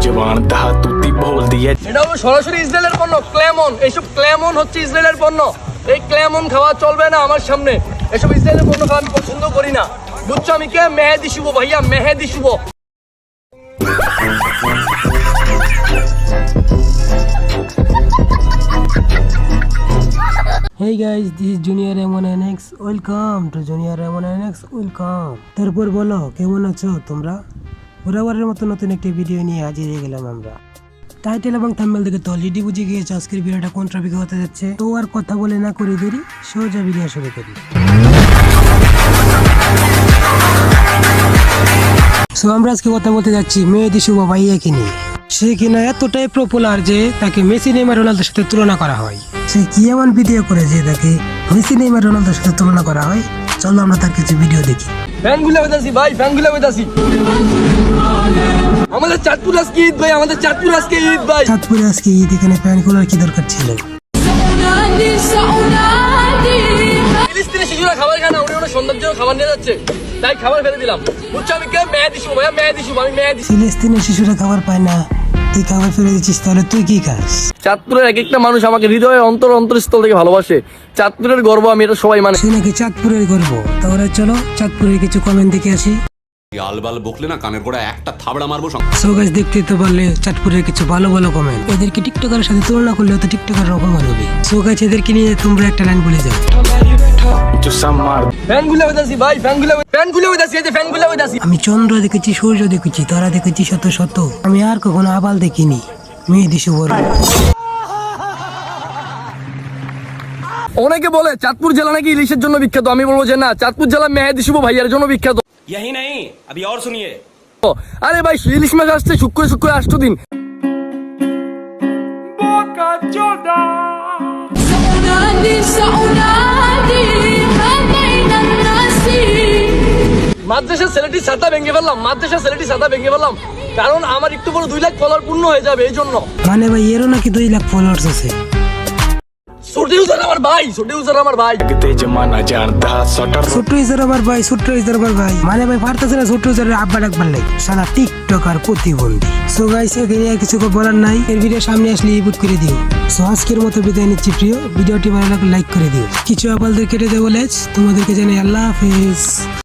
जवान दहा तूती बोल दिया। এটা হলো সরাসরি ইসরায়েলের পণ্য ক্লেমন। এইসব ক্লেমন হচ্ছে ইসরায়েলের পণ্য। এই ক্লেমন খাওয়া চলবে না আমার সামনে। এসব ইসরায়েলের পণ্য খাওয়া আমি পছন্দ করি না। বুঝছো আমি কে? মেহেদি শুভ ভাইয়া, মেহেদি শুভ। Hey guys, this is Junior M1NX. Welcome to Junior M1NX. Welcome. তারপর বলো কেমন আছো তোমরা? বরাবরের মতো নতুন একটি ভিডিও নিয়ে হাজির হয়ে গেলাম আমরা। টাইটেল এবং থাম্বনেল দেখে তো অলরেডি বুঝে গিয়েছো আজকের ভিডিওটা কোন টপিকে হতে যাচ্ছে। তো আর কথা বলে না করি দেরি, সোজা ভিডিও শুরু করি। সো আমরা আজকে কথা বলতে যাচ্ছি মেহেদি শুভ ভাইয়াকে নিয়ে। সে কিনা এতটাই পপুলার যে তাকে মেসি নেইমার রোনালদোর সাথে তুলনা করা হয়। সে কি এমন ভিডিও করে যে তাকে মেসি নেইমার রোনালদোর সাথে তুলনা করা হয়? চলো আমরা তার কিছু ভিডিও দেখি। ফ্যানগুলো বেদাসি ভাই, ফ্যানগুলো বেদাসি। আমাদের চাঁদপুর আজকে ঈদ ভাই, আমাদের চাঁদপুর আজকে ঈদ ভাই। চাঁদপুরে আজকে ঈদ, এখানে ফ্যান খোলার কি দরকার ছিল? ফিলিস্তিনি শিশুরা খাবার খায় না, উনি ওনার সন্তানের জন্য খাবার নিয়ে যাচ্ছে, তাই খাবার ফেলে দিলাম। বুঝছো আমি কে? মেহেদি শুভ ভাইয়া, মেহেদি শুভ। আমি মেহেদি। ফিলিস্তিনের শিশুরা খাবার পায় না, তুই খাবার ফেলে দিচ্ছিস, তাহলে তুই কি খাস? চাঁদপুরের এক একটা মানুষ আমাকে হৃদয়ে অন্তরস্থল থেকে ভালোবাসে। চাঁদপুরের গর্ব আমি, এটা সবাই মানে। সে নাকি চাঁদপুরের গর্ব। তাহলে চলো চাঁদপুরের কিছু কমেন্ট দেখে আসি। আলবাল বকলে না কানের গোড়া একটা থাবড়া মারবো। সো গাইস, দেখতে তো পারলে চাঁদপুরের কিছু ভালো ভালো কমেন্ট। এদেরকে টিকটকারের সাথে তুলনা করলে তো টিকটকার অপমান হবে। সো গাইস, এদেরকে নিয়ে তোমরা একটা লাইন বলে যাও। ফ্যানগুলো বেদাসি ভাই, ফ্যানগুলো বেদাসি, এই যে ফ্যানগুলো বেদাসি। আমি চন্দ্র দেখেছি, সূর্য দেখেছি, তারা দেখেছি শত শত, আমি আর কখনো আবাল দেখিনি। মেহেদি শুভ। অনেকে বলে চাঁদপুর জেলা নাকি ইলিশের জন্য বিখ্যাত। আমি বলবো যে না, চাঁদপুর জেলা মেহেদি শুভ ভাইয়ার জন্য বিখ্যাত। यही नहीं, अभी और सुनिए। আরে ভাই, ইলিশ মাছ আসছে শুক্র 8 দিন। মাদ্রাসার ছেলেটির ছাতা ভেঙে ফেললাম, কারণ আমার একটু বড় 2 লাখ ফলোয়ার পূর্ণ হয়ে যাবে এই জন্য। মানে ভাই এরও নাকি 2 লাখ ফলোয়ার্স আছে। ছোট ইউজার আমার ভাই। जमाना जानता सटर ছোট্ট ইউজার আমার ভাই, মানে ভাই পারতেছে না ছোট্ট ইউজারের আব্বা ডাকবার লাগে, সারা টিকটকার প্রতিবন্ধী। সো গাইস, এখানে আর কিছু বলার নাই। এর ভিডিও সামনে আসলে ইবুট করে দিও। সো আজকের মতো বিদায় নিচ্ছি প্রিয়। ভিডিওটি ভালো লাগলে লাইক করে দিও। কিছু আপালদের কেটে দেবো লেজ। তোমাদেরকে জানাই আল্লাহ হাফেজ।